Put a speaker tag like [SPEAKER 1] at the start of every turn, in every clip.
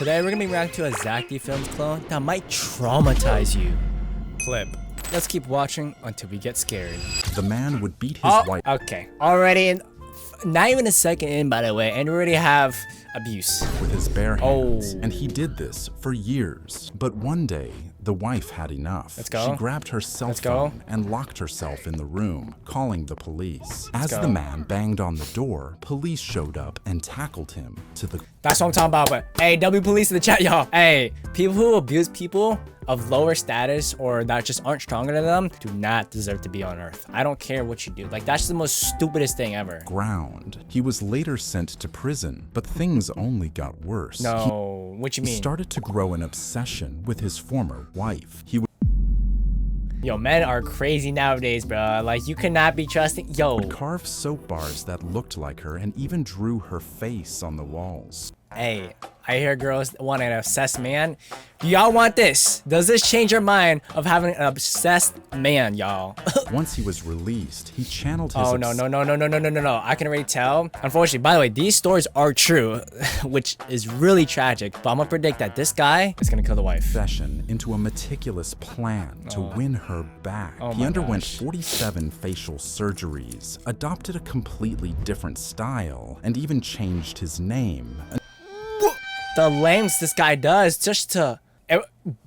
[SPEAKER 1] Today we're gonna be reacting to a Zack Films clone that might traumatize you. Clip. Let's keep watching until we get scared.
[SPEAKER 2] The man would beat his wife.
[SPEAKER 1] Okay. Already in, not even a second in, by the way, and we already have abuse.
[SPEAKER 2] With his bare hands. And he did this for years. But one day, the wife had enough.
[SPEAKER 1] Let's go.
[SPEAKER 2] She grabbed her cell phone and locked herself in the room, calling the police. As the man banged on the door, police showed up and tackled him to the...
[SPEAKER 1] That's what I'm talking about, but hey, W police in the chat, y'all. Hey, people who abuse people of lower status or that just aren't stronger than them do not deserve to be on Earth. I don't care what you do. Like, that's the most stupidest thing ever.
[SPEAKER 2] Ground. He was later sent to prison, but things only got worse.
[SPEAKER 1] No, what you mean?
[SPEAKER 2] He started to grow an obsession with his former wife.
[SPEAKER 1] Yo, men are crazy nowadays, bro. Like, you cannot be trusting. Yo.
[SPEAKER 2] Would carve soap bars that looked like her and even drew her face on the walls.
[SPEAKER 1] Hey, I hear girls want an obsessed man. Do y'all want this? Does this change your mind of having an obsessed man, y'all?
[SPEAKER 2] Once he was released, he channeled his...
[SPEAKER 1] Oh, no. I can already tell. Unfortunately, by the way, these stories are true, which is really tragic. But I'm gonna predict that this guy is gonna kill the wife.
[SPEAKER 2] Obsession into a meticulous plan to win her back. He underwent 47 facial surgeries, adopted a completely different style, and even changed his name.
[SPEAKER 1] The lengths this guy does just to...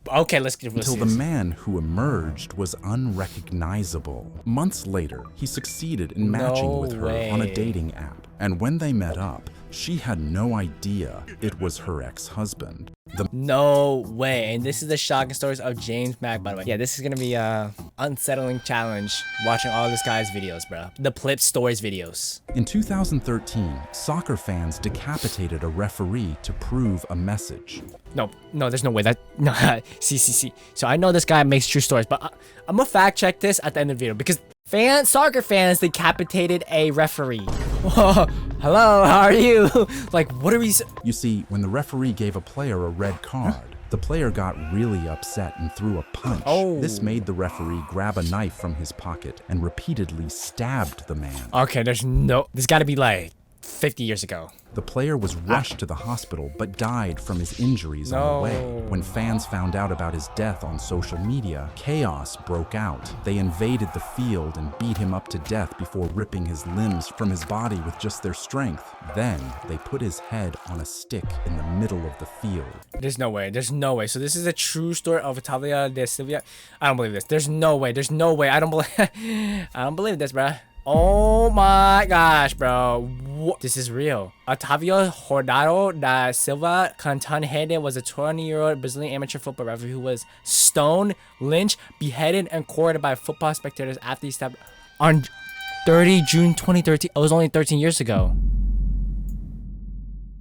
[SPEAKER 1] Okay, let's get
[SPEAKER 2] until the man who emerged was unrecognizable. Months later, he succeeded in matching with her on a dating app. And when they met up, she had no idea it was her ex-husband.
[SPEAKER 1] No way. And this is the shocking stories of James Mack, by the way. Yeah, this is gonna be a unsettling challenge watching all this guy's videos, bro. The Plip Stories videos.
[SPEAKER 2] In 2013, soccer fans decapitated a referee to prove a message.
[SPEAKER 1] No, there's no way that... No, see. So I know this guy makes true stories, but I'm gonna fact check this at the end of the video because soccer fans decapitated a referee. Hello, how are you? Like, what are we...
[SPEAKER 2] You see, when the referee gave a player a red card, the player got really upset and threw a punch. This made the referee grab a knife from his pocket and repeatedly stabbed the man.
[SPEAKER 1] Okay, this gotta be like 50 years ago.
[SPEAKER 2] The player was rushed to the hospital but died from his injuries on the way. When fans found out about his death on social media, chaos broke out. They invaded the field and beat him up to death before ripping his limbs from his body with just their strength. Then they put his head on a stick in the middle of the field.
[SPEAKER 1] There's no way. So this is a true story of Italia de Silvia. I don't believe this. There's no way. I don't believe this, bruh. Oh my gosh, bro. This is real. Otávio Hortado da Silva Cantanhede was a 20-year-old Brazilian amateur football referee who was stoned, lynched, beheaded, and quartered by football spectators after he stepped on 30 June 2013. It was only 13 years ago.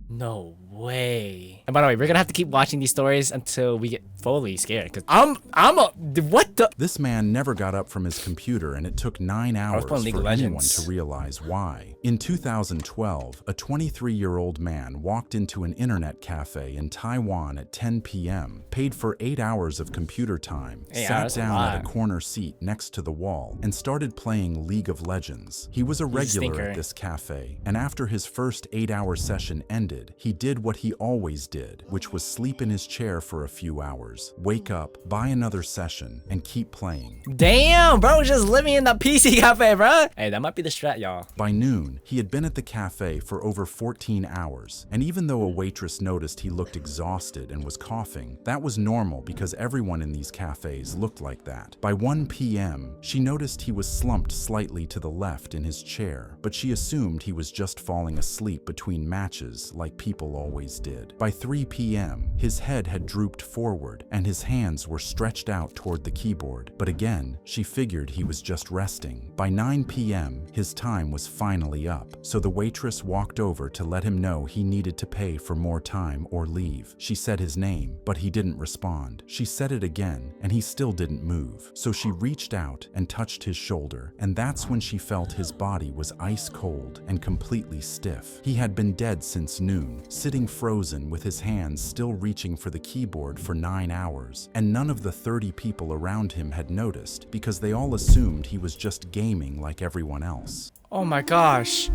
[SPEAKER 1] No way. And by the way, we're gonna have to keep watching these stories until we get fully scared because what the...
[SPEAKER 2] This man never got up from his computer and it took 9 hours for anyone to realize why. In 2012, a 23-year-old man walked into an internet cafe in Taiwan at 10 p.m., paid for 8 hours of computer time, sat down at a corner seat next to the wall, and started playing League of Legends. He was a regular at this cafe, and after his first 8-hour session ended, he did what he always did, which was sleep in his chair for a few hours, wake up, buy another session, and keep playing.
[SPEAKER 1] Damn, bro, just living in the PC cafe, bro. Hey, that might be the strat, y'all.
[SPEAKER 2] By noon, he had been at the cafe for over 14 hours, and even though a waitress noticed he looked exhausted and was coughing, that was normal because everyone in these cafes looked like that. By 1 p.m., she noticed he was slumped slightly to the left in his chair, but she assumed he was just falling asleep between matches like people always did. By 3 p.m., his head had drooped forward and his hands were stretched out toward the keyboard. But again, she figured he was just resting. By 9 p.m., his time was finally up, so the waitress walked over to let him know he needed to pay for more time or leave. She said his name, but he didn't respond. She said it again, and he still didn't move. So she reached out and touched his shoulder, and that's when she felt his body was ice cold and completely stiff. He had been dead since noon, sitting frozen with his hands still reaching for the keyboard for 9 hours, and none of the 30 people around him had noticed because they all assumed he was just gaming like everyone else.
[SPEAKER 1] Oh my gosh.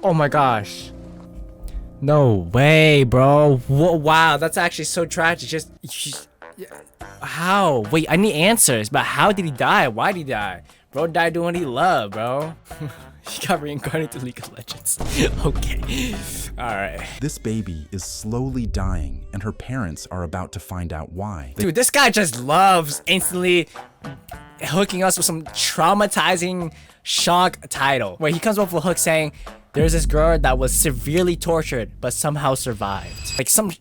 [SPEAKER 1] Oh my gosh. No way, bro. Wow, that's actually so tragic. Just how? Wait, I need answers. But how did he die? Why did he die? Bro died doing what he loved, bro. He got reincarnated to League of Legends. Okay. Alright.
[SPEAKER 2] This baby is slowly dying, and her parents are about to find out why.
[SPEAKER 1] Dude, this guy just loves instantly hooking us with some traumatizing shock title. Where he comes up with a hook saying, there's this girl that was severely tortured, but somehow survived. Like something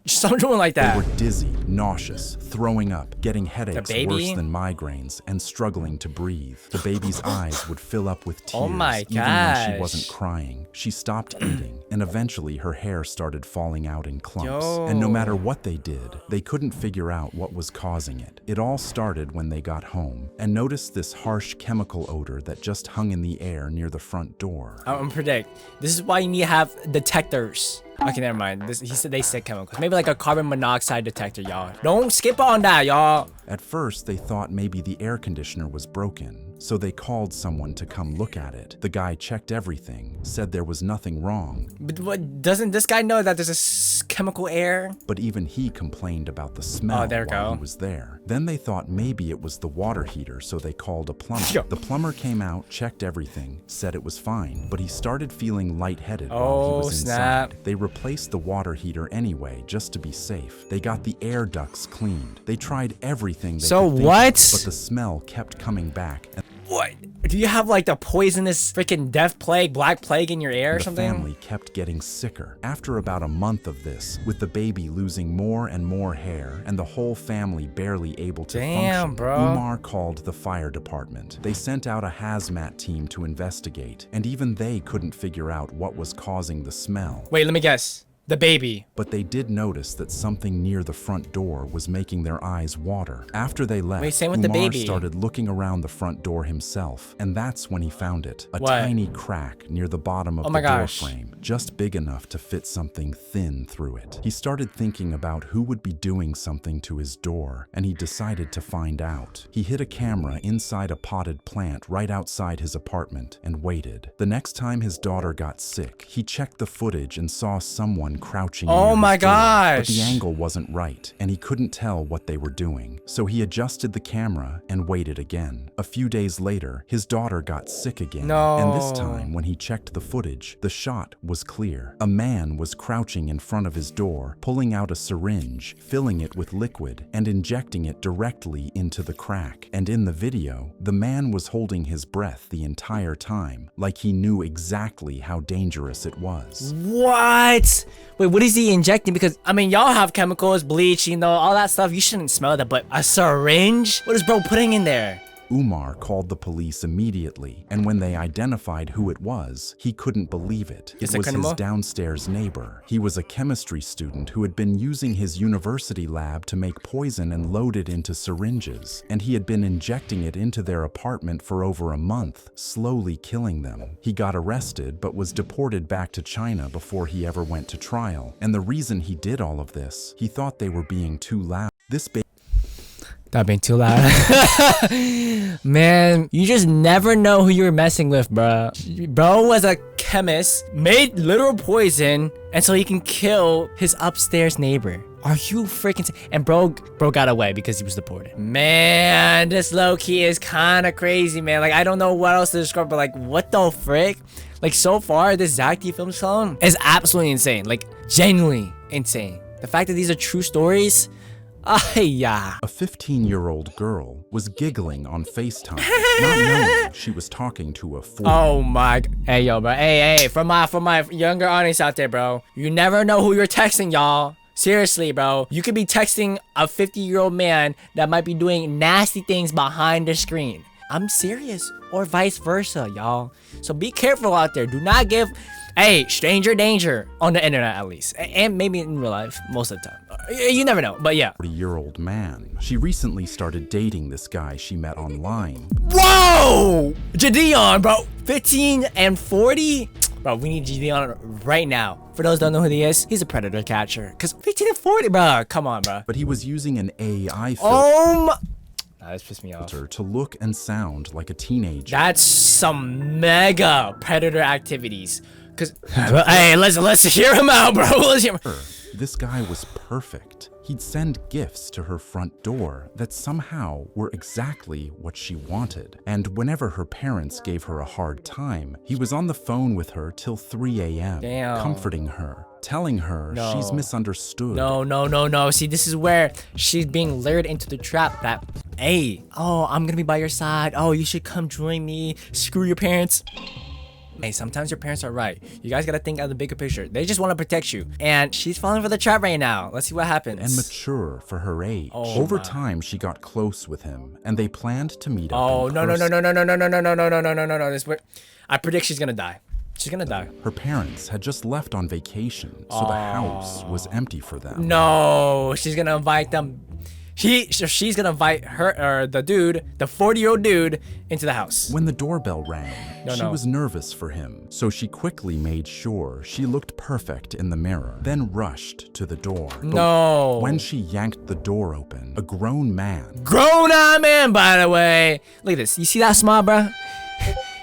[SPEAKER 1] like that.
[SPEAKER 2] They were dizzy, nauseous, throwing up, getting headaches
[SPEAKER 1] baby?
[SPEAKER 2] worse than migraines, and struggling to breathe. The baby's eyes would fill up with tears,
[SPEAKER 1] Oh my
[SPEAKER 2] even when she
[SPEAKER 1] gosh.
[SPEAKER 2] wasn't crying. She stopped eating, and eventually her hair started falling out in clumps.
[SPEAKER 1] Yo.
[SPEAKER 2] And no matter what they did, they couldn't figure out what was causing it. It all started when they got home, and noticed this harsh chemical odor that just hung in the air near the front door.
[SPEAKER 1] I'm gonna predict. This is why you need to have detectors. Okay, never mind. He said they said chemicals. Maybe like a carbon monoxide detector, y'all. Don't skip on that, y'all.
[SPEAKER 2] At first, they thought maybe the air conditioner was broken, so they called someone to come look at it. The guy checked everything, said there was nothing wrong.
[SPEAKER 1] But what, doesn't this guy know that there's a chemical air?
[SPEAKER 2] But even he complained about the smell
[SPEAKER 1] there we
[SPEAKER 2] while
[SPEAKER 1] go.
[SPEAKER 2] he was there. Then they thought maybe it was the water heater, so they called a plumber.
[SPEAKER 1] Yo.
[SPEAKER 2] The plumber came out, checked everything, said it was fine, but he started feeling lightheaded while he
[SPEAKER 1] Oh,
[SPEAKER 2] was
[SPEAKER 1] snap.
[SPEAKER 2] inside. They replaced the water heater anyway, just to be safe. They got the air ducts cleaned. They tried everything they
[SPEAKER 1] So
[SPEAKER 2] could think
[SPEAKER 1] what?
[SPEAKER 2] of, but the smell kept coming back. And
[SPEAKER 1] What? Do you have like the poisonous freaking death plague, black plague in your air or
[SPEAKER 2] the
[SPEAKER 1] something?
[SPEAKER 2] family kept getting sicker. After about a month of this, with the baby losing more and more hair and the whole family barely able to
[SPEAKER 1] Damn,
[SPEAKER 2] function,
[SPEAKER 1] bro.
[SPEAKER 2] Umar called the fire department. They sent out a hazmat team to investigate, and even they couldn't figure out what was causing the smell.
[SPEAKER 1] Wait, let me guess. The baby.
[SPEAKER 2] But they did notice that something near the front door was making their eyes water. After they left,
[SPEAKER 1] Wait, same with the
[SPEAKER 2] Umar
[SPEAKER 1] baby.
[SPEAKER 2] started looking around the front door himself, and that's when he found it. A
[SPEAKER 1] What?
[SPEAKER 2] tiny crack near the bottom of
[SPEAKER 1] Oh
[SPEAKER 2] the
[SPEAKER 1] my
[SPEAKER 2] door
[SPEAKER 1] gosh.
[SPEAKER 2] frame, just big enough to fit something thin through it. He started thinking about who would be doing something to his door, and he decided to find out. He hid a camera inside a potted plant right outside his apartment and waited. The next time his daughter got sick, he checked the footage and saw someone crouching
[SPEAKER 1] Oh
[SPEAKER 2] near his
[SPEAKER 1] my
[SPEAKER 2] door, but the
[SPEAKER 1] gosh.
[SPEAKER 2] angle wasn't right, and he couldn't tell what they were doing. So he adjusted the camera and waited again. A few days later, his daughter got sick again.
[SPEAKER 1] No.
[SPEAKER 2] And this time, when he checked the footage, the shot was clear. A man was crouching in front of his door, pulling out a syringe, filling it with liquid, and injecting it directly into the crack. And in the video, the man was holding his breath the entire time, like he knew exactly how dangerous it was.
[SPEAKER 1] What? Wait, what is he injecting? Because, I mean, y'all have chemicals, bleach, you know, all that stuff. You shouldn't smell that, but a syringe? What is bro putting in there?
[SPEAKER 2] Umar called the police immediately, and when they identified who it was, he couldn't believe it. It
[SPEAKER 1] Is it
[SPEAKER 2] was his
[SPEAKER 1] Kanemo?
[SPEAKER 2] downstairs neighbor. He was a chemistry student who had been using his university lab to make poison and load it into syringes, and he had been injecting it into their apartment for over a month, slowly killing them. He got arrested, but was deported back to China before he ever went to trial. And the reason he did all of this, he thought they were being too loud. This
[SPEAKER 1] That being too loud. Man, you just never know who you're messing with, bro. Bro was a chemist, made literal poison, and so he can kill his upstairs neighbor. Are you freaking and bro got away because he was deported. Man, this low-key is kind of crazy, man. Like, I don't know what else to describe, but like, what the frick? Like, so far, this Zack film clone is absolutely insane. Like, genuinely insane. The fact that these are true stories, yeah.
[SPEAKER 2] A 15-year-old girl was giggling on FaceTime, not knowing she was talking to a 4.
[SPEAKER 1] Oh my, hey yo, bro, hey, for my younger audience out there, bro, you never know who you're texting, y'all. Seriously, bro, you could be texting a 50-year-old man that might be doing nasty things behind the screen. I'm serious, or vice versa, y'all. So be careful out there. Do not give, hey, stranger danger on the internet at least, and maybe in real life most of the time. You never know, but yeah.
[SPEAKER 2] 40-year-old man. She recently started dating this guy she met online.
[SPEAKER 1] Whoa! Jadeon, bro. 15 and 40? Bro, we need Jadeon right now. For those who don't know who he is, he's a predator catcher. Cause 15 and 40, bro. Come on, bro.
[SPEAKER 2] But he was using an AI
[SPEAKER 1] Nah, this pissed me off.
[SPEAKER 2] filter to look and sound like a teenager.
[SPEAKER 1] That's some mega predator activities. Cause hey, let's hear him out, bro. Let's hear him.
[SPEAKER 2] This guy was perfect. He'd send gifts to her front door that somehow were exactly what she wanted. And whenever her parents gave her a hard time, he was on the phone with her till 3 a.m., comforting her, telling her she's misunderstood.
[SPEAKER 1] No. See, this is where she's being lured into the trap that, hey, oh, I'm gonna be by your side. Oh, you should come join me. Screw your parents. Hey, sometimes your parents are right. You guys gotta think of the bigger picture. They just want to protect you. And she's falling for the trap right now. Let's see what happens.
[SPEAKER 2] And mature for her age.
[SPEAKER 1] Oh,
[SPEAKER 2] Over time, she got close with him, and they planned to meet up.
[SPEAKER 1] Oh,
[SPEAKER 2] in
[SPEAKER 1] no. This way. I predict she's gonna die. She's gonna die.
[SPEAKER 2] Her parents had just left on vacation, so the house was empty for them.
[SPEAKER 1] No, she's gonna invite them. She's gonna invite her, or the dude, the 40-year-old dude, into the house.
[SPEAKER 2] When the doorbell rang, she was nervous for him, so she quickly made sure she looked perfect in the mirror, then rushed to the door.
[SPEAKER 1] No.
[SPEAKER 2] But when she yanked the door open, a grown man.
[SPEAKER 1] Grown-on man, by the way. Look at this. You see that smile, bro?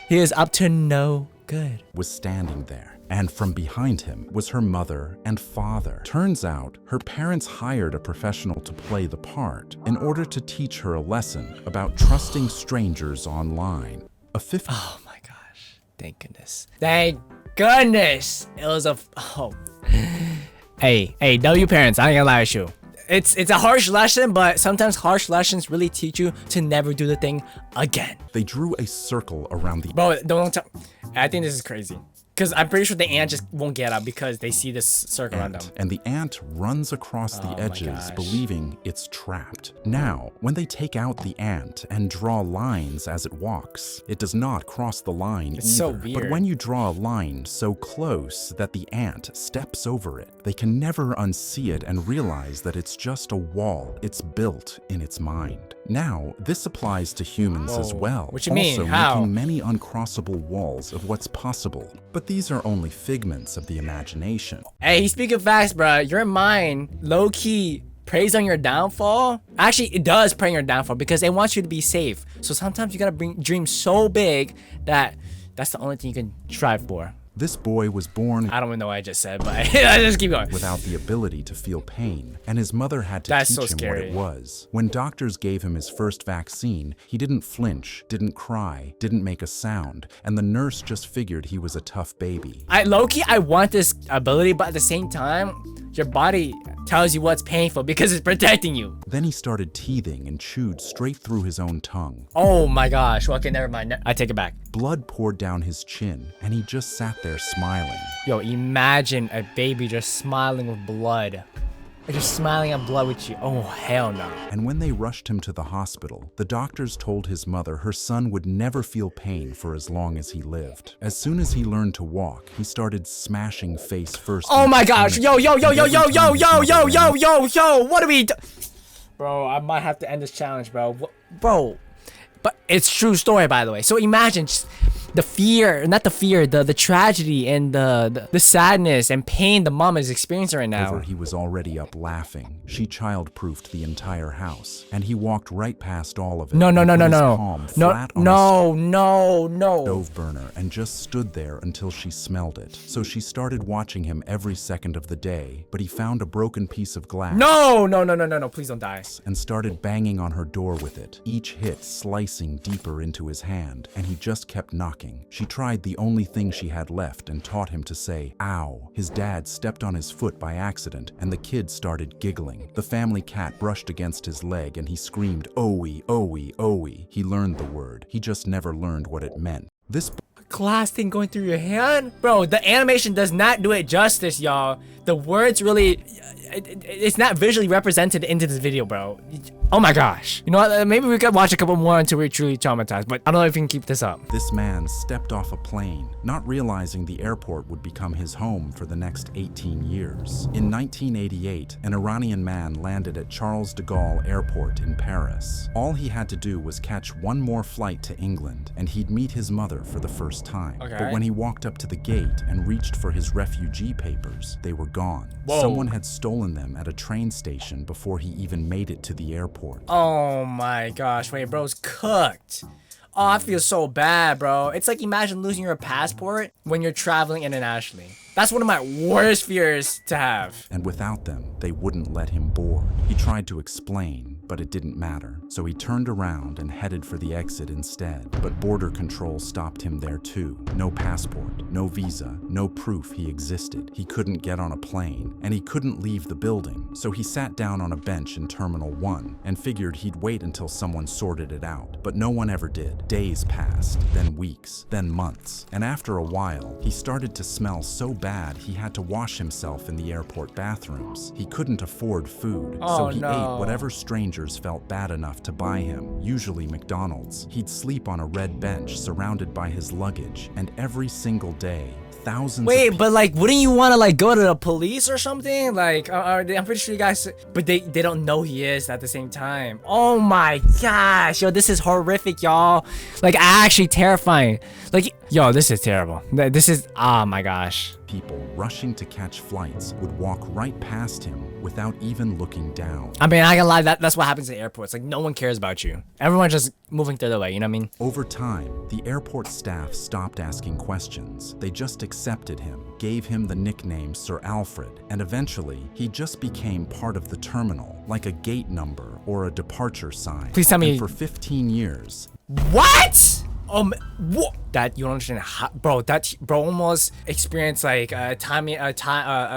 [SPEAKER 1] He is up to no good.
[SPEAKER 2] Was standing there. And from behind him was her mother and father. Turns out, her parents hired a professional to play the part in order to teach her a lesson about trusting strangers online.
[SPEAKER 1] Oh my gosh. Thank goodness. Thank goodness. It was a... Oh. Hey, W parents, I ain't gonna lie with you. It's a harsh lesson, but sometimes harsh lessons really teach you to never do the thing again.
[SPEAKER 2] They drew a circle around the...
[SPEAKER 1] Bro, don't tell... I think this is crazy. Because I'm pretty sure the ant just won't get up because they see this circle around them.
[SPEAKER 2] And the ant runs across the edges, believing it's trapped. Now, when they take out the ant and draw lines as it walks, it does not cross the line either.
[SPEAKER 1] So weird.
[SPEAKER 2] But when you draw a line so close that the ant steps over it, they can never unsee it and realize that it's just a wall it's built in its mind. Now, this applies to humans as well.
[SPEAKER 1] What you mean? How?
[SPEAKER 2] Making many uncrossable walls of what's possible. But these are only figments of the imagination.
[SPEAKER 1] Hey, he's speaking fast, bro. Your mind, low-key, preys on your downfall. Actually, it does prey on your downfall because it wants you to be safe. So sometimes you gotta dream so big that that's the only thing you can strive for.
[SPEAKER 2] This boy was born...
[SPEAKER 1] I don't even know what I just said, but I just keep going.
[SPEAKER 2] ...without the ability to feel pain, and his mother had to teach him what it was. When doctors gave him his first vaccine, he didn't flinch, didn't cry, didn't make a sound, and the nurse just figured he was a tough baby.
[SPEAKER 1] Low-key, I want this ability, but at the same time, your body tells you what's painful because it's protecting you.
[SPEAKER 2] Then he started teething and chewed straight through his own tongue.
[SPEAKER 1] Oh my gosh. Okay, never mind. I take it back.
[SPEAKER 2] Blood poured down his chin, and he just sat there smiling.
[SPEAKER 1] Yo, imagine a baby just smiling with blood. Or just smiling at blood with you. Oh, hell no.
[SPEAKER 2] And when they rushed him to the hospital, the doctors told his mother her son would never feel pain for as long as he lived. As soon as he learned to walk, he started smashing face first.
[SPEAKER 1] Oh my gosh. Yo. What do we do? Bro, I might have to end this challenge, bro. Bro. But it's true story, by the way. So imagine just the fear, not the fear, the tragedy and the sadness and pain the mom is experiencing right now.
[SPEAKER 2] He was already up laughing. She child-proofed the entire house, and he walked right past all of it.
[SPEAKER 1] No.
[SPEAKER 2] Stove burner and just stood there until she smelled it. So she started watching him every second of the day, but he found a broken piece of glass.
[SPEAKER 1] No, please don't die.
[SPEAKER 2] And started banging on her door with it, each hit slicing deeper into his hand, and he just kept knocking. She tried the only thing she had left and taught him to say, ow. His dad stepped on his foot by accident, and the kid started giggling. The family cat brushed against his leg, and he screamed, "Owie, owie, owie." He learned the word. He just never learned what it meant. This
[SPEAKER 1] glass thing going through your hand? Bro, the animation does not do it justice, y'all. The words really... It's not visually represented into this video, bro. Oh my gosh. You know what? Maybe we could watch a couple more until we're truly traumatized, but I don't know if we can keep this up.
[SPEAKER 2] This man stepped off a plane, not realizing the airport would become his home for the next 18 years. In 1988, an Iranian man landed at Charles de Gaulle Airport in Paris. All he had to do was catch one more flight to England, and he'd meet his mother for the first time.
[SPEAKER 1] Okay.
[SPEAKER 2] But when he walked up to the gate and reached for his refugee papers, they were gone.
[SPEAKER 1] Whoa.
[SPEAKER 2] Someone had stolen them at a train station before he even made it to the airport.
[SPEAKER 1] Oh my gosh, wait, bro's cooked. Oh, I feel so bad, bro. It's like imagine losing your passport when you're traveling internationally. That's one of my worst fears to have.
[SPEAKER 2] And without them, they wouldn't let him board. He tried to explain, but it didn't matter. So he turned around and headed for the exit instead. But border control stopped him there too. No passport, no visa, no proof he existed. He couldn't get on a plane, and he couldn't leave the building. So he sat down on a bench in Terminal 1 and figured he'd wait until someone sorted it out. But no one ever did. Days passed, then weeks, then months. And after a while, he started to smell so bad he had to wash himself in the airport bathrooms. He couldn't afford food, so he ate whatever strangers felt bad enough to buy him, usually McDonald's. He'd sleep on a red bench surrounded by his luggage, and every single day, thousands of
[SPEAKER 1] but like, wouldn't you want to like go to the police or something? Like, I'm pretty sure you guys, but they don't know he is at the same time. Oh my gosh, yo, this is horrific, y'all. Like, actually terrifying. Like, yo, this is terrible. This is, oh my gosh.
[SPEAKER 2] people rushing to catch flights would walk right past him without even looking down.
[SPEAKER 1] I mean, I ain't gonna lie, that's what happens at airports. Like, no one cares about you. Everyone's just moving through their way, you know what I mean?
[SPEAKER 2] Over time, the airport staff stopped asking questions. They just accepted him, gave him the nickname Sir Alfred, and eventually, he just became part of the terminal, like a gate number or a departure sign.
[SPEAKER 1] Please tell me.
[SPEAKER 2] And for 15 years,
[SPEAKER 1] What? What? That you don't understand, how, bro. That bro almost experienced like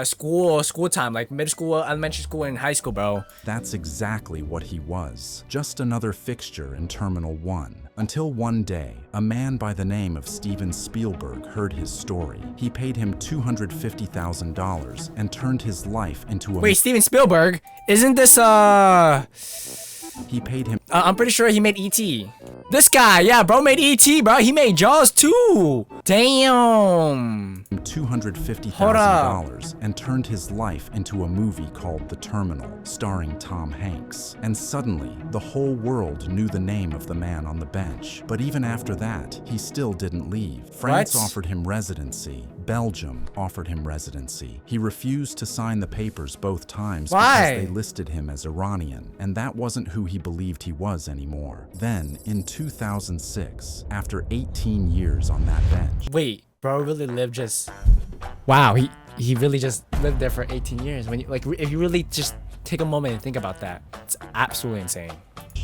[SPEAKER 1] school time, like middle school, elementary school, and high school, bro.
[SPEAKER 2] that's exactly what he was. Just another fixture in Terminal 1. Until one day, a man by the name of Steven Spielberg heard his story. He paid him $250,000 and turned his life into a...
[SPEAKER 1] Wait, Steven Spielberg? Isn't this
[SPEAKER 2] He paid him
[SPEAKER 1] I'm pretty sure he made E.T. This guy, yeah, bro made E.T., bro. He made Jaws too. Damn.
[SPEAKER 2] $250,000 and turned his life into a movie called The Terminal, starring Tom Hanks. And suddenly, the whole world knew the name of the man on the bench. But even after that, he still didn't leave. France offered him residency. Belgium offered him residency. He refused to sign the papers both times because they listed him as Iranian, and that wasn't who he believed he was anymore. Then, in 2006, after 18 years on that bench...
[SPEAKER 1] Wait, bro really lived just... Wow, he really just lived there for 18 years. When you, like, if you really just take a moment and think about that, it's absolutely insane.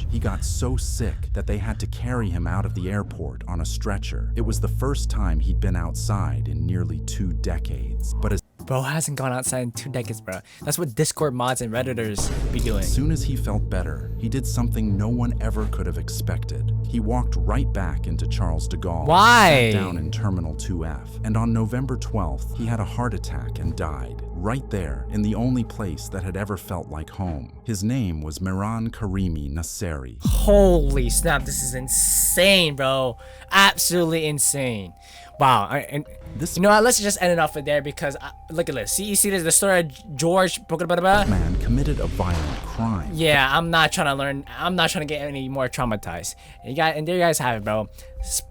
[SPEAKER 2] He got so sick that they had to carry him out of the airport on a stretcher. It was the first time he'd been outside in nearly 2 decades. But as
[SPEAKER 1] Bro hasn't gone outside in 2 decades, bro. That's what Discord mods and Redditors be doing.
[SPEAKER 2] soon as he felt better, he did something no one ever could have expected. He walked right back into Charles de Gaulle.
[SPEAKER 1] Why?
[SPEAKER 2] Sat down in Terminal 2F. And on November 12th, he had a heart attack and died. Right there, in the only place that had ever felt like home. His name was Mehran Karimi Nasseri.
[SPEAKER 1] Holy snap, this is insane, bro. Absolutely insane. Wow, and
[SPEAKER 2] This
[SPEAKER 1] you know what? Let's just end it off with there because look at this. See, you see this, the story of George.
[SPEAKER 2] man committed a violent crime.
[SPEAKER 1] Yeah, I'm not trying to learn. I'm not trying to get any more traumatized. And there you guys have it, bro.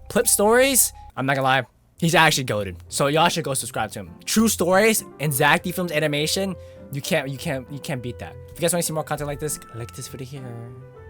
[SPEAKER 1] Clip stories. I'm not gonna lie. He's actually goated. So y'all should go subscribe to him. True stories and Zack Films animation. You can't beat that. If you guys want to see more content like this video here.